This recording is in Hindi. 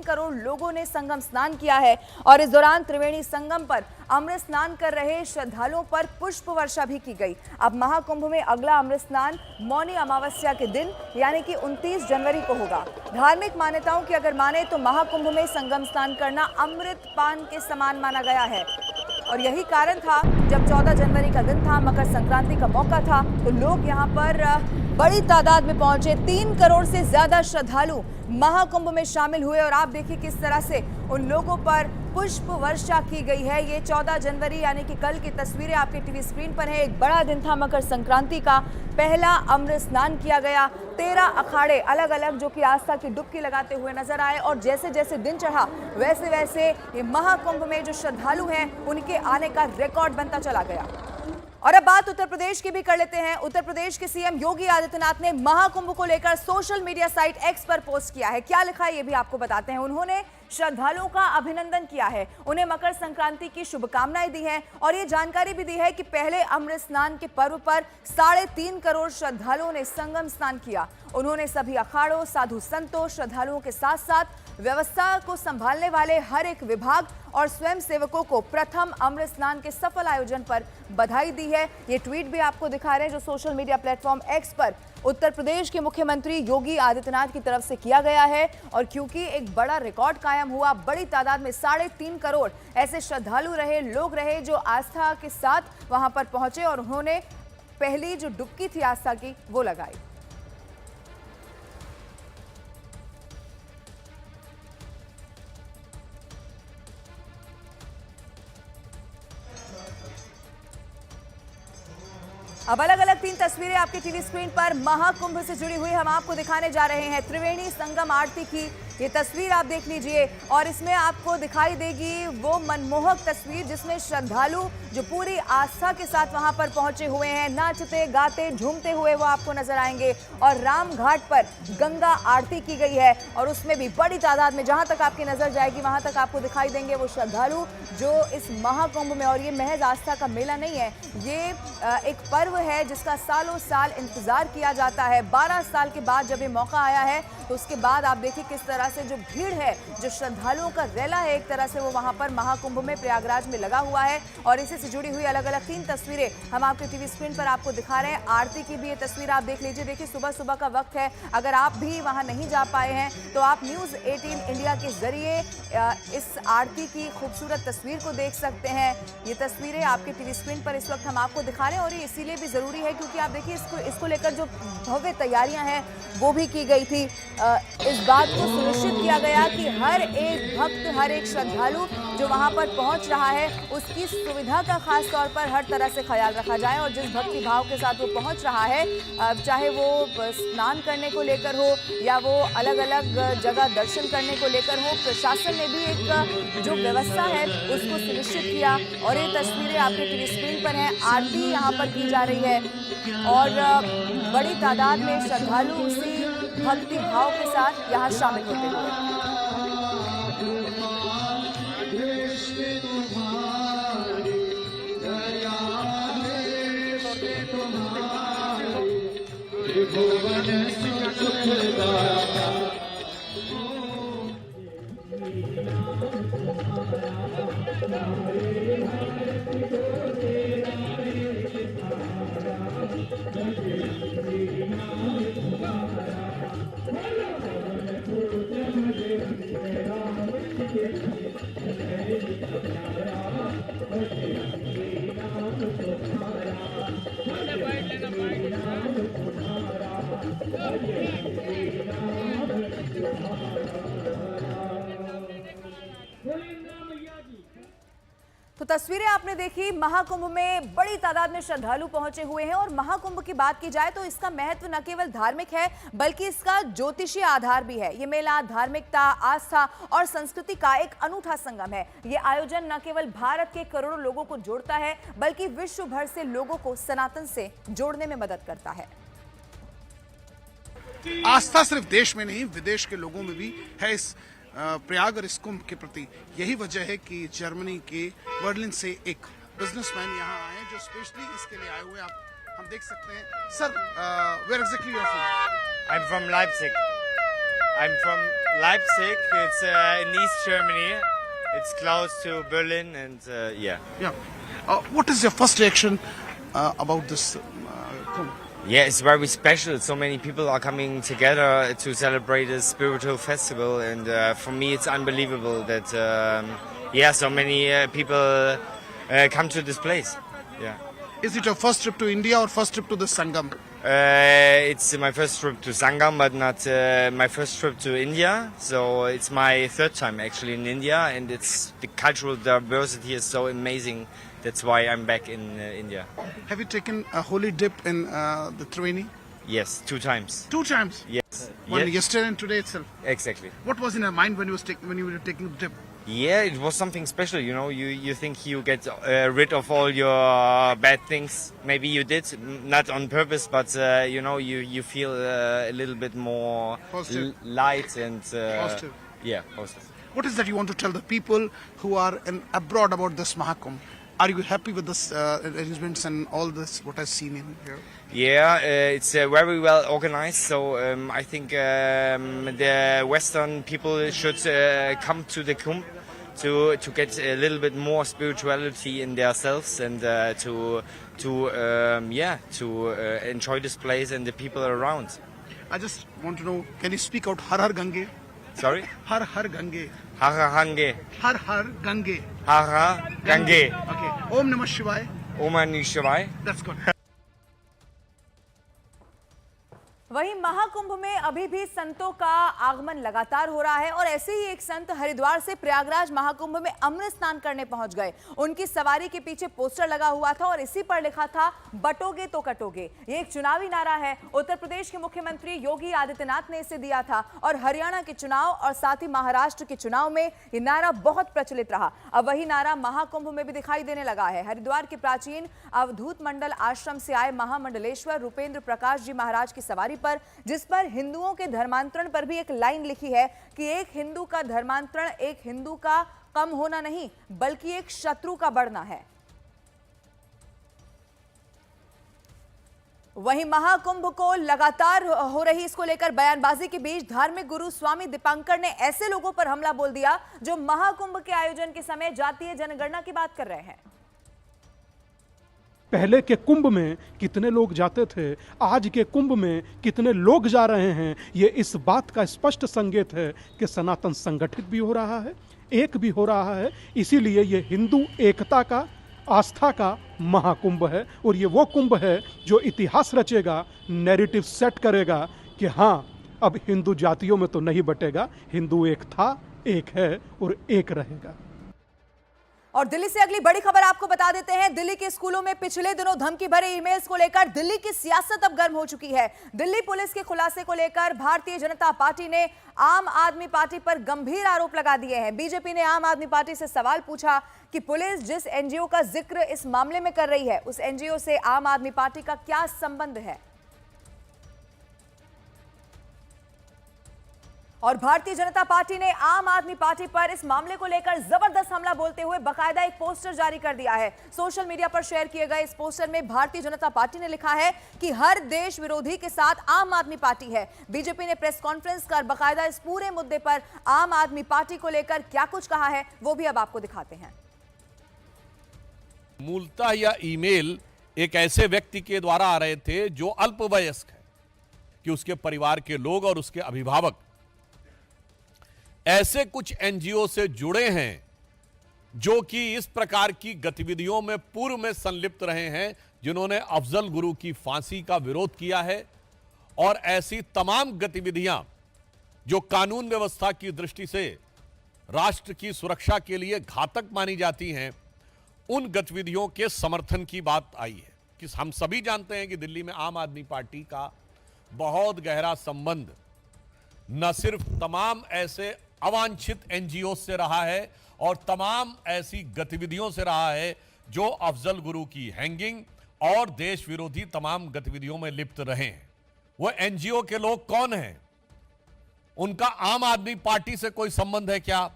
करोड़ लोगों ने संगम स्नान किया है और इस दौरान त्रिवेणी संगम पर अमृत स्नान कर रहे श्रद्धालुओं पर पुष्प वर्षा भी की गई। अब महाकुंभ में अगला अमृत स्नान मौनी अमावस्या के दिन यानी कि 29 जनवरी को होगा। धार्मिक मान्यताओं की अगर माने तो महाकुंभ में संगम स्नान करना अमृत पान के समान माना गया है और यही कारण था जब 14 जनवरी का दिन था, मकर संक्रांति का मौका था, तो लोग यहाँ पर बड़ी तादाद में पहुंचे। 3 करोड़ से ज्यादा श्रद्धालु महाकुंभ में शामिल हुए और आप देखिए किस तरह से उन लोगों पर पुष्प वर्षा की गई है। ये 14 जनवरी यानी कि कल की तस्वीरें आपके टीवी स्क्रीन पर है। एक बड़ा दिन था मकर संक्रांति का, पहला अमृत स्नान किया गया। 13 अखाड़े अलग अलग जो कि आस्था की डुबकी लगाते हुए नजर आए और जैसे जैसे दिन चढ़ा वैसे वैसे ये महाकुंभ में जो श्रद्धालु हैं उनके आने का रिकॉर्ड बनता चला गया। और अब बात उत्तर प्रदेश की भी कर लेते हैं। उत्तर प्रदेश के सीएम योगी आदित्यनाथ ने महाकुंभ को लेकर सोशल मीडिया साइट एक्स पर पोस्ट किया है। क्या लिखा है ये भी आपको बताते हैं। उन्होंने श्रद्धालुओं का अभिनंदन किया है, उन्हें मकर संक्रांति की शुभकामनाएं दी हैं और ये जानकारी भी दी है कि पहले अमृत स्नान के पर्व पर 3.5 करोड़ श्रद्धालुओं ने संगम स्नान किया। उन्होंने सभी अखाड़ों, साधु संतों, श्रद्धालुओं के साथ साथ व्यवस्था को संभालने वाले हर एक विभाग और स्वयं सेवकों को प्रथम अमृत स्नान के सफल आयोजन पर बधाई दी है। ये ट्वीट भी आपको दिखा रहे हैं जो सोशल मीडिया प्लेटफॉर्म एक्स पर उत्तर प्रदेश के मुख्यमंत्री योगी आदित्यनाथ की तरफ से किया गया है। और क्योंकि एक बड़ा रिकॉर्ड कायम हुआ, बड़ी तादाद में 3.5 करोड़ ऐसे श्रद्धालु रहे, लोग रहे जो आस्था के साथ वहां पर पहुंचे और उन्होंने पहली जो डुबकी थी आस्था की वो लगाई। अब अलग अलग 3 तस्वीरें आपकी टीवी स्क्रीन पर महाकुंभ से जुड़ी हुई हम आपको दिखाने जा रहे हैं। त्रिवेणी संगम आरती की ये तस्वीर आप देख लीजिए और इसमें आपको दिखाई देगी वो मनमोहक तस्वीर जिसमें श्रद्धालु जो पूरी आस्था के साथ वहां पर पहुंचे हुए हैं, नाचते गाते झूमते हुए वो आपको नजर आएंगे। और राम घाट पर गंगा आरती की गई है और उसमें भी बड़ी तादाद में जहां तक आपकी नजर जाएगी वहां तक आपको दिखाई देंगे वो श्रद्धालु जो इस महाकुंभ में, और ये महज आस्था का मेला नहीं है, ये एक पर्व है जिसका सालों साल इंतजार किया जाता है। 12 साल के बाद जब ये मौका आया है तो उसके बाद आप देखिए किस तरह से जो भीड़ है, जो श्रद्धालुओं का रैला है एक तरह से वो वहां पर महाकुंभ में प्रयागराज में लगा हुआ है। और इसी से जुड़ी हुई अलग अलग 3 तस्वीरें हम आपके टीवी स्क्रीन पर आपको दिखा रहे हैं। आरती की भी ये तस्वीर आप देख लीजिए। देखिए सुबह सुबह का वक्त है, अगर आप भी वहां नहीं जा पाए हैं तो आप न्यूज़ 18 इंडिया के जरिए इस आरती की खूबसूरत तस्वीर को देख सकते हैं। ये तस्वीरें आपके टीवी स्क्रीन पर इस वक्त हम आपको दिखा रहे हैं और ये इसीलिए भी जरूरी है क्योंकि आप देखिए इसको लेकर जो भव्य तैयारियां हैं वो भी की गई थी। इस बात को सुनिश्चित किया गया कि हर एक भक्त, हर एक श्रद्धालु जो वहां पर पहुंच रहा है उसकी सुविधा का खास तौर पर हर तरह से ख्याल रखा जाए और जिस भक्ति भाव के साथ वो पहुंच रहा है, चाहे वो स्नान करने को लेकर हो या वो अलग अलग जगह दर्शन करने को लेकर हो, प्रशासन ने भी एक जो व्यवस्था है उसको सुनिश्चित किया। और ये तस्वीरें आपके टीवी स्क्रीन पर हैं। आरती यहाँ पर की जा रही है और बड़ी तादाद में श्रद्धालु उसी भक्ति भाव के साथ यहाँ शामिल होते हुए। तो तस्वीरें आपने देखी, महाकुंभ में बड़ी तादाद में श्रद्धालु पहुंचे हुए हैं। और महाकुंभ की बात की जाए तो इसका महत्व न केवल धार्मिक है बल्कि इसका ज्योतिषीय आधार भी है। ये मेला धार्मिकता, आस्था और संस्कृति का एक अनूठा संगम है। ये आयोजन न केवल भारत के करोड़ों लोगों को जोड़ता है बल्कि विश्व भर से लोगों को सनातन से जोड़ने में मदद करता है। आस्था सिर्फ देश में नहीं, विदेश के लोगों में भी है इस प्रयाग और इस कुंभ के प्रति। यही वजह है कि जर्मनी के बर्लिन से एक बिजनेसमैन यहाँ आए जो स्पेशली इसके लिए आए हुए हैं। हम देख सकते हैं। Sir, where exactly you are from? I'm from Leipzig. I'm from Leipzig. It's in East Germany. It's close to Berlin, and yeah. Yeah. What is your first reaction about this Kumbh? Yeah, it's very special. So many people are coming together to celebrate this spiritual festival, and for me, it's unbelievable that so many people come to this place. Yeah. Is it your first trip to India or first trip to the Sangam? It's my first trip to Sangam, but not my first trip to India. So it's my third time actually in India, and it's the cultural diversity is so amazing. That's why I'm back in India. Have you taken a holy dip in the Triveni? Yes, 2 times. 2 times. Yes. One Yes. yesterday and today itself. Exactly. What was in your mind when you were taking the dip? Yeah, it was something special. You know, you think you get rid of all your bad things. Maybe you did, not on purpose, but you feel a little bit more Positive. light and Positive. Yeah, positive. What is that you want to tell the people who are abroad about this Mahakumbh? Are you happy with this arrangements and all this, what I've seen in here? Yeah, it's very well organized. So I think the Western people should come to the Kumbh to get a little bit more spirituality in themselves and to enjoy this place and the people around. I just want to know, can you speak out Har Har Gange? Sorry? Har Har Gange. Hara Hange. Har Har Gange. Hara Gange. Okay. Om Namah Shivaya. Om Mani Shivaya. That's good. वहीं महाकुंभ में अभी भी संतों का आगमन लगातार हो रहा है और ऐसे ही एक संत हरिद्वार से प्रयागराज महाकुंभ में अमृत स्नान करने पहुंच गए। उनकी सवारी के पीछे पोस्टर लगा हुआ था और इसी पर लिखा था बटोगे तो कटोगे। ये एक चुनावी नारा है। उत्तर प्रदेश के मुख्यमंत्री योगी आदित्यनाथ ने इसे दिया था और हरियाणा के चुनाव और साथ ही महाराष्ट्र के चुनाव में ये नारा बहुत प्रचलित रहा। अब वही नारा महाकुंभ में भी दिखाई देने लगा है। हरिद्वार के प्राचीन अवधूत मंडल आश्रम से आए महामंडलेश्वर रूपेंद्र प्रकाश जी महाराज की सवारी पर, जिस पर हिंदुओं के धर्मांतरण पर भी एक लाइन लिखी है कि एक हिंदू का धर्मांतरण एक हिंदू का कम होना नहीं बल्कि एक शत्रु का बढ़ना है। वहीं महाकुंभ को लगातार हो रही इसको लेकर बयानबाजी के बीच धार्मिक गुरु स्वामी दीपांकर ने ऐसे लोगों पर हमला बोल दिया जो महाकुंभ के आयोजन के समय जातीय जनगणना की बात कर रहे हैं। पहले के कुंभ में कितने लोग जाते थे, आज के कुंभ में कितने लोग जा रहे हैं, ये इस बात का स्पष्ट संकेत है कि सनातन संगठित भी हो रहा है, एक भी हो रहा है। इसीलिए ये हिंदू एकता का, आस्था का महाकुंभ है और ये वो कुंभ है जो इतिहास रचेगा, नैरेटिव सेट करेगा कि हाँ, अब हिंदू जातियों में तो नहीं बटेगा, हिंदू एक था, एक है और एक रहेगा। और दिल्ली से अगली बड़ी खबर आपको बता देते हैं। दिल्ली के स्कूलों में पिछले दिनों धमकी भरे ईमेल्स को लेकर दिल्ली की सियासत अब गर्म हो चुकी है। दिल्ली पुलिस के खुलासे को लेकर भारतीय जनता पार्टी ने आम आदमी पार्टी पर गंभीर आरोप लगा दिए हैं। बीजेपी ने आम आदमी पार्टी से सवाल पूछा कि पुलिस जिस एनजीओ का जिक्र इस मामले में कर रही है, उस एनजीओ से आम आदमी पार्टी का क्या संबंध है। और भारतीय जनता पार्टी ने आम आदमी पार्टी पर इस मामले को लेकर जबरदस्त हमला बोलते हुए बकायदा एक पोस्टर जारी कर दिया है। सोशल मीडिया पर शेयर किए गए इस पोस्टर में भारतीय जनता पार्टी ने लिखा है कि हर देश विरोधी के साथ आम आदमी पार्टी है। बीजेपी ने प्रेस कॉन्फ्रेंस कर बकायदा इस पूरे मुद्दे पर आम आदमी पार्टी को लेकर क्या कुछ कहा है वो भी अब आपको दिखाते हैं। मूलतः यह ईमेल एक ऐसे व्यक्ति के द्वारा आ रहे थे जो अल्पवयस्क है, कि उसके परिवार के लोग और उसके अभिभावक ऐसे कुछ एनजीओ से जुड़े हैं जो कि इस प्रकार की गतिविधियों में पूर्व में संलिप्त रहे हैं, जिन्होंने अफजल गुरु की फांसी का विरोध किया है और ऐसी तमाम गतिविधियां जो कानून व्यवस्था की दृष्टि से राष्ट्र की सुरक्षा के लिए घातक मानी जाती हैं, उन गतिविधियों के समर्थन की बात आई है। कि हम सभी जानते हैं कि दिल्ली में आम आदमी पार्टी का बहुत गहरा संबंध न सिर्फ तमाम ऐसे अवांछित एनजीओ से रहा है और तमाम ऐसी गतिविधियों से रहा है जो अफजल गुरु की हैंगिंग और देश विरोधी तमाम गतिविधियों में लिप्त रहे हैं। वो एनजीओ के लोग कौन हैं? उनका आम आदमी पार्टी से कोई संबंध है क्या?